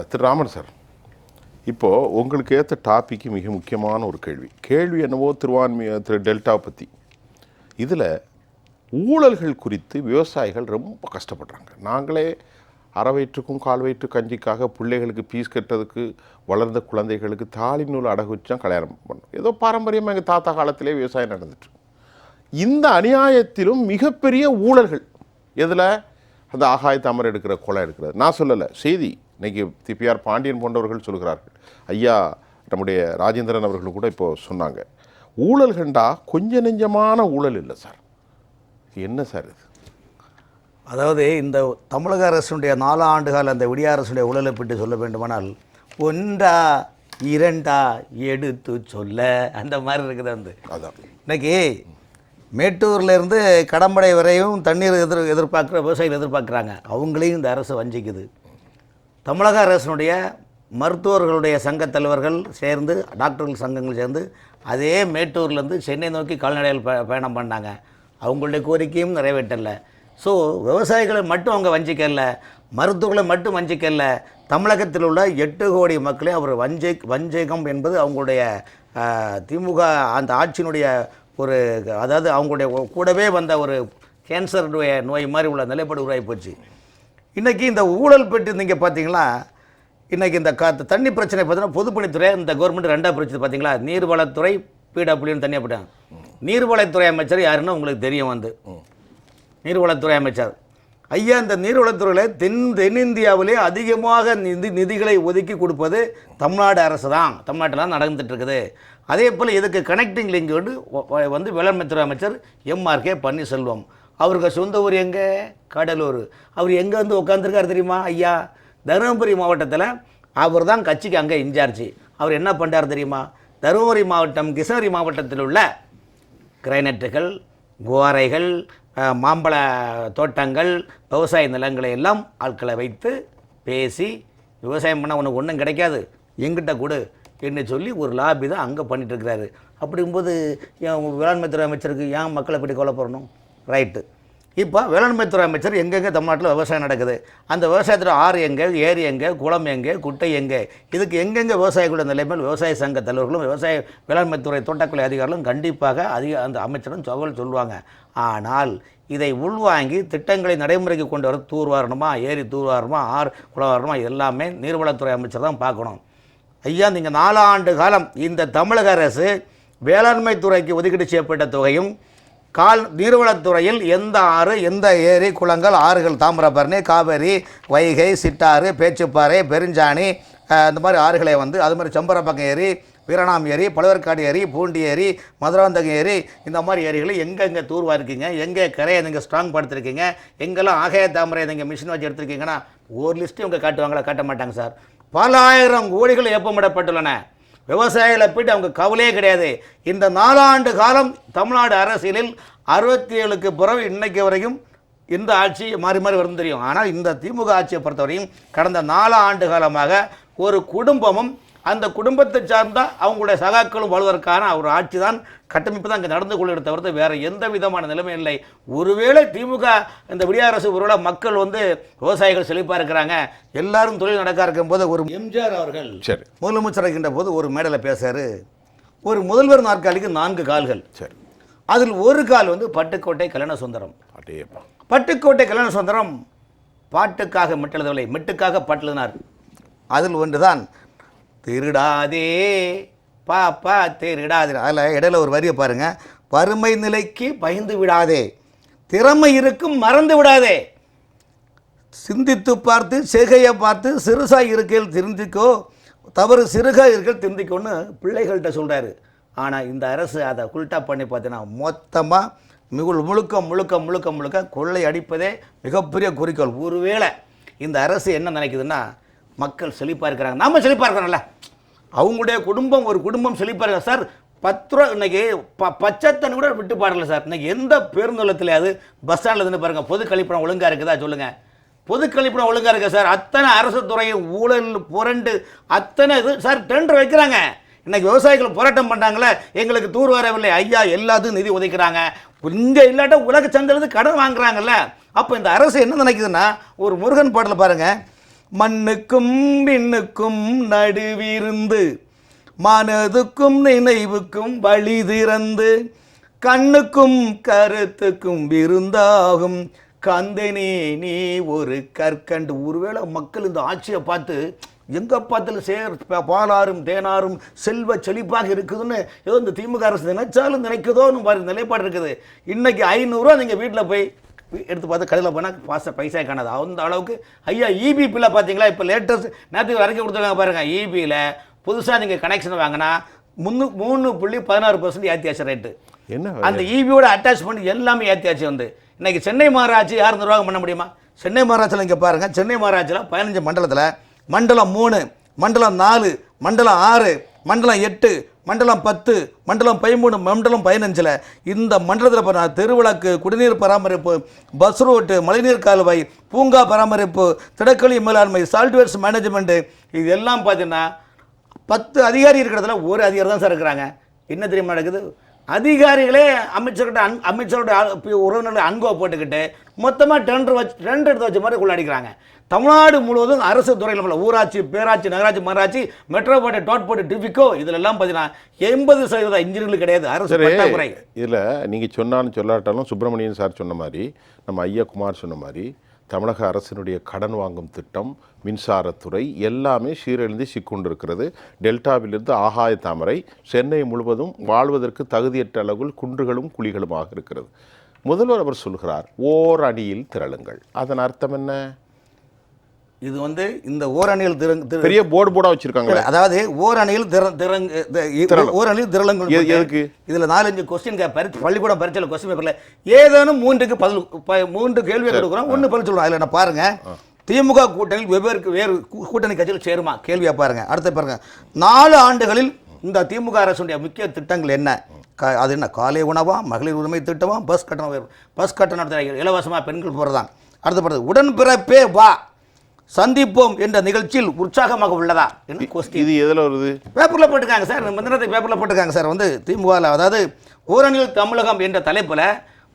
திரு Raman sir, இப்போது உங்களுக்கு ஏற்ற டாப்பிக்கு மிக முக்கியமான ஒரு கேள்வி என்னவோ திரு டெல்டாவை பற்றி. இதில் ஊழல்கள் குறித்து விவசாயிகள் ரொம்ப கஷ்டப்படுறாங்க. நாங்களே அரை வயிற்றுக்கும் கால் வயிற்று கஞ்சிக்காக பிள்ளைகளுக்கு பீஸ் கட்டுறதுக்கு வளர்ந்த குழந்தைகளுக்கு தாலி நூல் அடகு வச்சு தான் கல்யாணம் பண்ணோம். ஏதோ பாரம்பரியமாக எங்கள் தாத்தா காலத்திலே விவசாயம் நடந்துட்டு. இந்த அநியாயத்திலும் மிகப்பெரிய ஊழல்கள் எதில்? அந்த ஆகாய தாமரை எடுக்கிற கொலை எடுக்கிறது. நான் சொல்லலை, செய்தி இன்றைக்கி திபிஆர் பாண்டியன் போன்றவர்கள் சொல்கிறார்கள். ஐயா நம்முடைய ராஜேந்திரன் அவர்கள் கூட இப்போது சொன்னாங்க, ஊழல் கண்டா கொஞ்சம் நெஞ்சமான ஊழல் இல்லை சார். என்ன சார் இது? அதாவது இந்த தமிழக அரசுடைய 4 ஆண்டுகால அந்த விடிய அரசுடைய ஊழலை பற்றி சொல்ல வேண்டுமானால் ஒன்றா இரண்டா எடுத்து சொல்ல அந்த மாதிரி இருக்குது. வந்து அதான் இன்றைக்கி மேட்டூர்லேருந்து கடம்படை வரையும் தண்ணீர் எதிர்பார்க்குற விவசாயிகள் எதிர்பார்க்குறாங்க. அவங்களையும் இந்த அரசு வஞ்சிக்குது. தமிழக அரசினுடைய மருத்துவர்களுடைய சங்க தலைவர்கள் சேர்ந்து, டாக்டர்கள் சங்கங்கள் சேர்ந்து அதே மேட்டூர்லேருந்து சென்னை நோக்கி கால்நடைகள் பயணம் பண்ணாங்க. அவங்களுடைய கோரிக்கையும் நிறைவேற்றலை. ஸோ விவசாயிகளை மட்டும் அவங்க வஞ்சிக்கல, மருத்துவர்களை மட்டும் வஞ்சிக்கல, தமிழகத்தில் உள்ள 8 கோடி மக்களையும் அவர் வஞ்சகம் என்பது அவங்களுடைய திமுக அந்த ஆட்சியினுடைய ஒரு, அதாவது அவங்களுடைய கூடவே வந்த ஒரு கேன்சர் நோய் மாதிரி உள்ள நிலைப்பாடு உருவாகி போச்சு. இன்றைக்கி இந்த ஊழல் பெற்று நீங்கள் பார்த்தீங்களா, இன்றைக்கி இந்த தண்ணி பிரச்சனை பார்த்தீங்கன்னா பொதுப்பணித்துறை இந்த கவர்மெண்ட் 2ஆக பிரிச்சது பார்த்தீங்களா. நீர்வளத்துறை பிடபிள்யூன்னு தனியாக போட்டாங்க. நீர்வளத்துறை அமைச்சர் யாருன்னு உங்களுக்கு தெரியும். வந்து நீர்வளத்துறை அமைச்சர் ஐயா, இந்த நீர்வளத்துறையில் தென்னிந்தியாவிலே அதிகமாக நிதிகளை ஒதுக்கி கொடுப்பது தமிழ்நாடு அரசு தான். தமிழ்நாட்டில் தான் நடந்துட்டு இருக்குது. அதே போல் இதுக்கு கனெக்டிங் லிங்க் வந்து வேளாண்மைத்துறை அமைச்சர் எம்ஆர்கே பன்னீர்செல்வம். அவருக்கு சொந்த ஊர் எங்கே? கடலூர். அவர் எங்கே வந்து உட்காந்துருக்கார் தெரியுமா ஐயா? தருமபுரி மாவட்டத்தில். அவர் தான் கட்சிக்கு அங்கே இன்சார்ஜி. அவர் என்ன பண்ணுறார் தெரியுமா? தருமபுரி மாவட்டம், கிருஷ்ணகிரி மாவட்டத்தில் உள்ள கிரைனட்டுகள், குவாரைகள், மாம்பழ தோட்டங்கள், விவசாய நிலங்களை எல்லாம் ஆட்களை வைத்து பேசி, விவசாயம் பண்ணால் உனக்கு ஒன்றும் கிடைக்காது, எங்கிட்ட கொடு என்று சொல்லி ஒரு லாபி தான் அங்கே பண்ணிகிட்ருக்கிறாரு. அப்படிங்கும்போது வேளாண்மைத்துறை அமைச்சருக்கு ஏன் மக்களை பற்றி கொலை போடணும்? ரைட்டு. இப்போ வேளாண்மைத்துறை அமைச்சர் எங்கெங்கே தமிழ்நாட்டில் விவசாயம் நடக்குது, அந்த விவசாயத்தில் ஆறு எங்கே, ஏரி எங்கே, குளம் எங்கே, குட்டை எங்கே, இதுக்கு எங்கெங்கே விவசாயிகளோட நிலைமையில் விவசாய சங்க தலைவர்களும் வேளாண்மைத்துறை தோட்டக்கலை அதிகாரிகளும் கண்டிப்பாக அந்த அமைச்சரும் சொல்லுவாங்க. ஆனால் இதை உள்வாங்கி திட்டங்களை நடைமுறைக்கு கொண்டு வர தூர்வாரணுமா, ஏரி தூர்வாரணுமா, ஆறு குளம் வரணுமா, எல்லாமே நீர்வளத்துறை அமைச்சர் தான் பார்க்கணும். ஐயா, நீங்கள் 4 ஆண்டு காலம் இந்த தமிழக அரசு வேளாண்மைத்துறைக்கு ஒதுக்கீடு செய்யப்பட்ட தொகையும் நீர்வளத்துறையில் எந்த ஆறு, எந்த ஏரி, குளங்கள், ஆறுகள், தாமிரபரணி, காவேரி, வைகை, சிட்டாறு, பேச்சுப்பாறை, பெருஞ்சாணி, இந்த மாதிரி ஆறுகளை வந்து, அது மாதிரி செம்பரப்பக்கம் ஏரி, வீரணாம் ஏரி, பழவேற்காடு ஏரி, பூண்டி ஏரி, மதுராந்தகம் ஏரி, இந்த மாதிரி ஏரிகளை எங்கெங்கே தூர்வா இருக்கீங்க, எங்கே கரையை நீங்கள் ஸ்ட்ராங் படுத்திருக்கீங்க, எங்கெல்லாம் ஆகாய தாமரை நீங்கள் மிஷின் வச்சு எடுத்துருக்கீங்கன்னா ஒரு லிஸ்ட்டு இவங்க காட்டுவாங்களா? காட்ட மாட்டாங்க சார். பல ஆயிரம் கோடிகள் ஏப்பமிடப்பட்டுள்ளன. விவசாயிகளை போய்ட்டு அவங்க கவலையே கிடையாது. இந்த 4 ஆண்டு காலம் தமிழ்நாடு அரசியலில் 67க்கு பிறகு இன்னைக்கு வரைக்கும் இந்த ஆட்சி மாறி மாறி வரும் தெரியும். ஆனால் இந்த திமுக ஆட்சியை பொறுத்தவரையும் கடந்த 4 ஆண்டு காலமாக ஒரு குடும்பமும் அந்த குடும்பத்தை சார்ந்த அவங்களுடைய சகாக்களும் வாழ்வதற்கான ஒரு ஆட்சி தான், கட்டமைப்பு தான் இங்கே நடந்து கொள்ளுறத தவிர்த்து வேறு எந்த விதமான நிலைமை இல்லை. ஒருவேளை திமுக இந்த விடிய அரசு ஒருவேளை மக்கள் வந்து விவசாயிகள் செழிப்பாக இருக்கிறாங்க, எல்லாரும் தொழில் நடக்க இருக்கும்போது ஒரு எம்ஜிஆர் அவர்கள் முதலமைச்சர் இருக்கின்ற போது ஒரு மேடையில் பேசுறாரு, ஒரு முதல்வர் நாற்காலிக்கு 4 கால்கள், சரி, அதில் ஒரு கால் வந்து பட்டுக்கோட்டை கல்யாண சுந்தரம். பட்டுக்கோட்டை கல்யாண சுந்தரம் பாட்டுக்காக மெட்டெழுதவில்லை, மெட்டுக்காக பாட்டுனார். அதில் ஒன்றுதான் திருடாதே பாப்பா திருடாதே. அதில் இடையில ஒரு வரியை பாருங்கள், வறுமை நிலைக்கு பயந்து விடாதே, திறமை இருக்கும் மறந்து விடாதே, சிந்தித்து பார்த்து செய்கையை பார்த்து சிறுசாக இருக்கையில் திருந்திக்கோ, தவறு சிறுகாக இருக்கையில் திருந்திக்கோன்னு பிள்ளைகள்கிட்ட சொல்கிறாரு. ஆனால் இந்த அரசு அதை உல்டா பண்ணி பார்த்தீங்கன்னா மொத்தமாக முழுக்க முழுக்க முழுக்க முழுக்க கொள்ளை அடிப்பதே மிகப்பெரிய குறிக்கோள். ஒருவேளை இந்த அரசு என்ன நினைக்குதுன்னா, மக்கள் செழிப்பாக இருக்கிறாங்க, நாம் செழிப்பாக இருக்கிறோம்ல, அவங்களுடைய குடும்பம் ஒரு குடும்பம் செழிப்பாக இருக்காங்க சார். 10 ரூபா இன்றைக்கி பச்சை தண்ணி கூட விட்டு பாடல சார். இன்றைக்கி எந்த பேருந்துலத்திலையாவது பஸ் ஸ்டாண்டில் இருந்து பாருங்கள், பொது கழிப்பிடம் ஒழுங்காக இருக்குதா சொல்லுங்கள்? பொது கழிப்பிடம் ஒழுங்காக இருக்கா சார்? அத்தனை அரசு துறையும் ஊழல் புரண்டு அத்தனை இது சார். டெண்டர் வைக்கிறாங்க. இன்றைக்கி விவசாயிகள் போராட்டம் பண்ணுறாங்களே, எங்களுக்கு தூர் வரவில்லை. ஐயா, எல்லாத்துக்கும் நிதி ஒதுக்கிறாங்க. இங்கே இல்லாட்ட உலக சந்தையிலேருந்து கடன் வாங்குறாங்கல்ல. அப்போ இந்த அரசு என்ன நினைக்குதுன்னா, ஒரு முருகன் பாடலில் பாருங்கள், மண்ணுக்கும் விண்ணுக்கும் நடுவிருந்து மனதுக்கும் நினைவுக்கும் வழி திறந்து கண்ணுக்கும் கருத்துக்கும் விருந்தாகும் கந்தனே நீ ஒரு கற்கண்டு. ஒருவேளை மக்கள் இந்த ஆட்சியை பார்த்து எங்கே பார்த்தாலும் பாலாரும் தேனாரும் செல்வ செழிப்பாக இருக்குதுன்னு ஏதோ இந்த திமுக அரசு நினைச்சாலும் நினைக்குதோன்னு மாதிரி நிலைப்பாடு இருக்குது. இன்றைக்கி 500 ரூபா நீங்கள் வீட்டில் போய் எடுத்து பார்த்து கடையில் போனால் பைசா காணாது. அந்த அளவுக்கு ஐயா இபிபியில் பார்த்தீங்களா, இப்போ லேட்டஸ்ட் நேரத்துக்கு வரைக்கும் கொடுத்துருக்காங்க பாருங்கள். இபியில் புதுசாக நீங்கள் கனெக்ஷன் வாங்கினா 3.16% ஏற்றியாச்சு ரேட்டு. என்ன அந்த இபியோட அட்டாச்மெண்ட் எல்லாமே ஏற்றியாச்சு. இன்னைக்கு சென்னை மாநகராட்சி யார் நிர்வாகம் பண்ண முடியுமா? சென்னை மாநகராட்சியில் இங்கே பாருங்கள், சென்னை மாநகராட்சியில் 15 மண்டலத்தில் மண்டலம் 3, மண்டலம் 4, மண்டலம் 6, மண்டலம் 8, மண்டலம் 10, மண்டலம் 13, மண்டலம் 15 இந்த மண்டலத்தில் தெருவிளக்கு, குடிநீர் பராமரிப்பு, பஸ் ரோட்டு, மழைநீர் கால்வாய், பூங்கா பராமரிப்பு, திடக்கழி மேலாண்மை, சால்ட்வேர்ஸ் மேனேஜ்மெண்ட்டு, இது எல்லாம் பார்த்தீங்கன்னா 10 அதிகாரி இருக்கிறதுல ஒரு அதிகாரி தான் சார் இருக்கிறாங்க. என்ன தெரியுமா நடக்குது? அதிகாரிகளே அமைச்சரோட உறவினர்களை அன்பை போட்டுக்கிட்டு மொத்தமாக டெண்டர் எடுத்து வச்ச மாதிரி கொள்ளாடிக்கிறாங்க. தமிழ்நாடு முழுவதும் அரசு துறையில் ஊராட்சி, பேராட்சி, நகராட்சி, மராட்சி, மெட்ரோபாலிட்டன், டாட்போர்ட், டிபிகோ இதிலெல்லாம் பார்த்தீங்கன்னா 80% இன்ஜினியர்கள் கிடையாது. அரசு பற்றாக்குறை. இதில் நீங்கள் சொன்னாலும் சொல்லாட்டாலும் சுப்பிரமணியன் சார் சொன்ன மாதிரி, நம்ம ஐயா குமார் சொன்ன மாதிரி, தமிழக அரசினுடைய கடன் வாங்கும் திட்டம், மின்சாரத்துறை எல்லாமே சீரழிந்து சிக்கொண்டிருக்கிறது. டெல்டாவிலிருந்து ஆகாய தாமரை சென்னை முழுவதும் வாழ்வதற்கு தகுதியற்ற அளவில் குன்றுகளும் குழிகளுமாக இருக்கிறது. முதல்வர் அவர் சொல்கிறார், ஓர் அணியில் திரளுங்கள். அதன் அர்த்தம் என்ன? இது இந்த ஓரணியில் பெரிய போர்டாக வச்சிருக்காங்க. அதாவது ஓரணியில் ஓரணியில் திரளுங்கள். எதுக்கு? இதில் 4-5 கொஸ்டின் பள்ளிக்கூடம் பரீட்சையில் கொஸ்டின் பேப்பரில் ஏதேனும் 3 கேள்வி கொடுக்குறோம், 1 பதில் சொல்லுவோம். அதில் நான் பாருங்க, திமுக கூட்டணியில் வேறு கூட்டணி கட்சியில் சேருமா? கேள்வியாக பாருங்க. அடுத்து பாருங்க, 4 ஆண்டுகளில் இந்த திமுக அரசுடைய முக்கிய திட்டங்கள் என்ன? அது என்ன? காலை உணவா, மகளிர் உரிமை திட்டமா, பஸ் கட்டணம் இலவசமாக பெண்கள் போகிறதான். அடுத்து பாருங்க, உடன்பிறப்பே வா சந்திப்போம் என்ற நிகழ்ச்சியில் உற்சாகமாக உள்ளதா? இது எதில் வருது? பேப்பரில் போட்டுருக்காங்க சார், மந்திரத்தை பேப்பரில் போட்டுருக்காங்க சார். திமுகவில் அதாவது ஓரணியில் தமிழகம் என்ற தலைப்பில்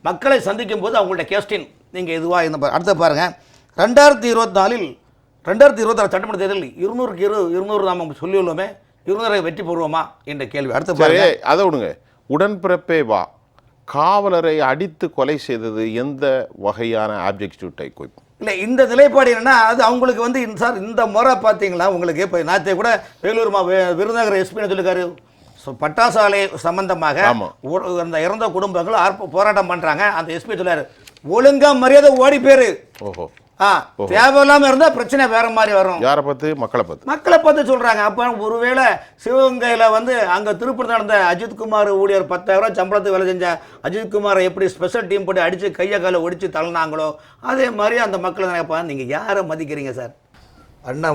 மக்களை சந்திக்கும் போது அவங்களோட கேஸ்டின் நீங்கள் இதுவாக இருந்த. அடுத்த பாருங்கள், 2024 சட்டமன்ற தேர்தலில் 200 நாம் சொல்லியுள்ளோமே, 200 வெற்றி பெறுவோமா என்ற கேள்வி. அடுத்த பாருங்க, அதை விடுங்க. உடன்பிறப்பே வா, காவலரை அடித்து கொலை செய்தது எந்த வகையான ஆப்ஜெக்டிவ் டைப்? இல்லை, இந்த நிலைப்பாடு என்னன்னா, அது அவங்களுக்கு சார் இந்த முறை பார்த்தீங்களா உங்களுக்கு, இப்போ நேற்று கூட வேலூர் விருதுநகர் எஸ்பின்னு சொல்லியிருக்காரு, பட்டாசாலை சம்பந்தமாக அந்த இறந்த குடும்பங்கள் போராட்டம் பண்ணுறாங்க. அந்த எஸ்பி சொல்லாரு, ஒழுங்கா மரியாதை ஓடி பேரு. ஓஹோ, தேவையில்லாமல் இருந்தால் பிரச்சனை வேற மாதிரி வரும். யாரை பார்த்து? மக்களை பார்த்து சொல்கிறாங்க. அப்போ ஒருவேளை சிவகங்கையில் அங்கே திருப்பதி நடந்த அஜித்குமார் ஊழியர் 10,000 சம்பளத்துக்கு வேலை செஞ்ச அஜித்குமாரை எப்படி ஸ்பெஷல் டீம் போட்டு அடித்து கையை காலை ஒடிச்சு தள்ளினாங்களோ அதே மாதிரி அந்த மக்களை நினைப்பாங்க. நீங்கள் யாரை மதிக்கிறீங்க சார்? அண்ணா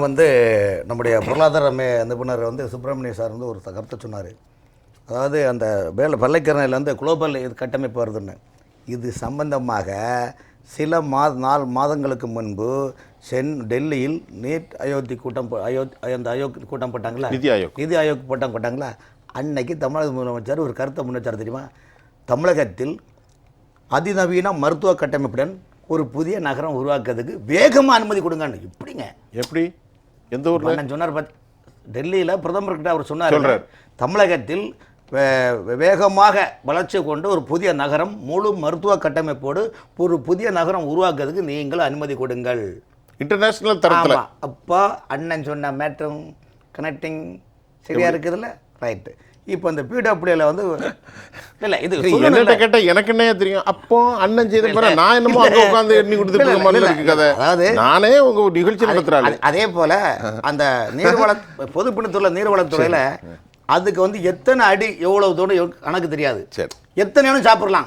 நம்முடைய பொருளாதார நிபுணர் சுப்பிரமணிய சார் ஒரு கருத்தை சொன்னார். அதாவது அந்த பள்ளிக்கரணையில் குளோபல் கட்டமைப்பு வருதுன்னு, இது சம்பந்தமாக சில 4 மாதங்களுக்கு முன்பு டெல்லியில் நீட் அயோத்தி கூட்டம் கூட்டம் போட்டாங்களா, நிதி ஆயோக் கூட்டம் போட்டாங்களா, அன்னைக்கு தமிழக முதலமைச்சர் ஒரு கருத்தை முன்வச்சார் தெரியுமா? தமிழகத்தில் அதிநவீன மருத்துவ கட்டமைப்புடன் ஒரு புதிய நகரம் உருவாக்குறதுக்கு வேகமாக அனுமதி கொடுங்கன்னு. எப்படிங்க? எப்படி? எந்த ஊரில்? நான் சொன்னார், டெல்லியில் பிரதமர்கிட்ட அவர் சொன்னார், தமிழகத்தில் வேகமாக வளர்ச்சி கொண்டு ஒரு புதிய நகரம், முழு மருத்துவ கட்டமைப்போடு ஒரு புதிய நகரம் உருவாக்குறதுக்கு நீங்கள் அனுமதி கொடுங்கள். இன்டர்நேஷனல் தரத்தில். அப்போ அண்ணன் சொன்ன மேட்ரும் கனெக்டிங் சரியா இருக்குதுல்ல? ரைட்டு. இப்போ இந்த பிடபிள்யூல இல்லை, இது என்ன கேட்டால் எனக்கு என்ன தெரியும். அப்போ அண்ணன் செய்த நான் என்னமோ அங்கே உட்காந்து எண்ணி கொடுத்துட்டு மாதிரி இருக்கு கதை. அதாவது நானே உங்கள் நிகழ்ச்சி நடத்துகிறாங்க. அதே போல் அந்த நீர்வள பொதுப்பணித்துறை நீர்வளத்துறையில் அதுக்கு எத்தனை அடி எவ்வளவு தூரம் கணக்கு தெரியாது. சரி, எத்தனை சாப்பிடலாம்.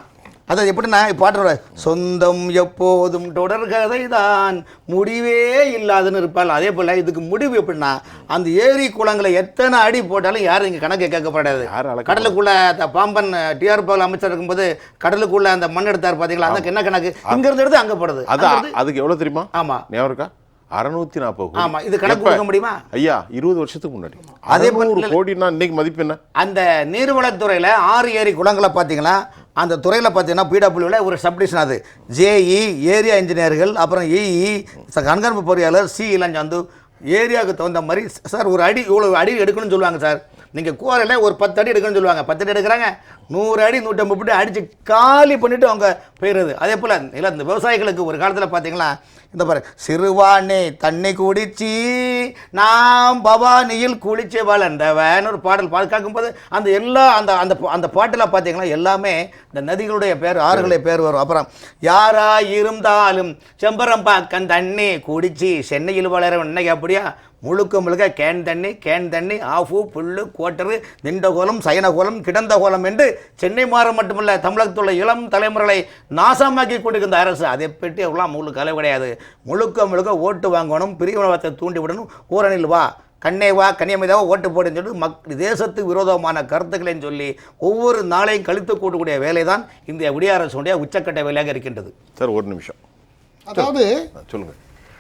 அதாவது எப்படின்னா, பாட்டு சொந்தம் எப்போதும் தொடர்கதை தான் முடிவே இல்லாதுன்னு இருப்பாள். அதே போல் இதுக்கு முடிவு எப்படின்னா, அந்த ஏரி குளங்களை எத்தனை அடி போட்டாலும் யாரும் இங்கே கணக்கு கேட்கப்படாது. கடலுக்குள்ள பாம்பன் டிஆர் பால் அமைச்சர் இருக்கும்போது கடலுக்குள்ள அந்த மண் எடுத்தார் பார்த்தீங்களா, அதுக்கு என்ன கணக்கு? இங்கிருந்து எடுத்து அங்கே போடுது. அதுக்கு எவ்வளோ தெரியுமா? ஆமாம், ஞாபகம் இருக்கா? 640. ஆமா, இது கணக்கு கொடுக்க முடியுமா ஐயா? 20 வருஷத்துக்கு முன்னாடி. அதே போல 100 கோடினா இன்னைக்கு மதிப்பு என்ன? அந்த நீர்வளத்துறையில 6 ஏரி குளங்களை பாத்தீங்களா, அந்த துறையில் பார்த்தீங்கன்னா பிடபிள்யூவில் ஒரு சப்டிஷன் அது ஜேஇ ஏரியா இன்ஜினியர்கள், அப்புறம் இஇ கண்காணிப்பு பொறியாளர், சிஇலாம் வந்து ஏரியாவுக்கு தகுந்த மாதிரி சார் ஒரு அடி இவ்வளோ அடி எடுக்கணும்னு சொல்லுவாங்க சார். நீங்கள் கூரையில் ஒரு 10 அடி எடுக்கணும்னு சொல்லுவாங்க, 10 அடி எடுக்கிறாங்க, 100 அடி 150 அடி அடித்து காலி பண்ணிவிட்டு அவங்க போயிடுறது. அதே போல் இல்லை இந்த விவசாயிகளுக்கு ஒரு காலத்தில் பார்த்தீங்கன்னா இந்த பாரு, சிறுவானே தண்ணி குடிச்சி நாம் பவானியில் குளிச்சு வளர்ந்தவன் ஒரு பாடல் கேட்கும்போது அந்த எல்லா அந்த அந்த அந்த பாட்டில் பார்த்தீங்கன்னா எல்லாமே இந்த நதிகளுடைய பேர், ஆறுகளுடைய பேர் வரும். அப்புறம் யாரா இருந்தாலும் செம்பரம்பாக்கம் தண்ணி குடிச்சு சென்னையில் வளர இன்னைக்கு அப்படியா முழுக்க கேன் தண்ணி ஆஃபு புல்லு கோட்டரு நின்றகோலம் சயனகோலம் கிடந்த கோலம் என்று சென்னை மாறம் மட்டுமல்ல தமிழகத்துள்ள இளம் தலைமுறைகளை நாசமாக்கி கொண்டிருக்கிற அரசு. அதை பற்றி அவங்களாம் முழு கலை கிடையாது. முழுக்க ஓட்டு வாங்கணும், பிரிவினவாதத்தை தூண்டி விடணும், ஊரணில் வா கண்ணே வா கன்னியமைதாவா ஓட்டு போடுன்னு சொல்லி தேசத்துக்கு விரோதமான கருத்துக்களைன்னு சொல்லி ஒவ்வொரு நாளையும் கழித்து கூட்டக்கூடிய வேலை தான் இந்த விடிய அரசுடைய உச்சக்கட்ட வேலையாக இருக்கின்றது. சார் ஒரு நிமிஷம் அதாவது சொல்லுங்கள்.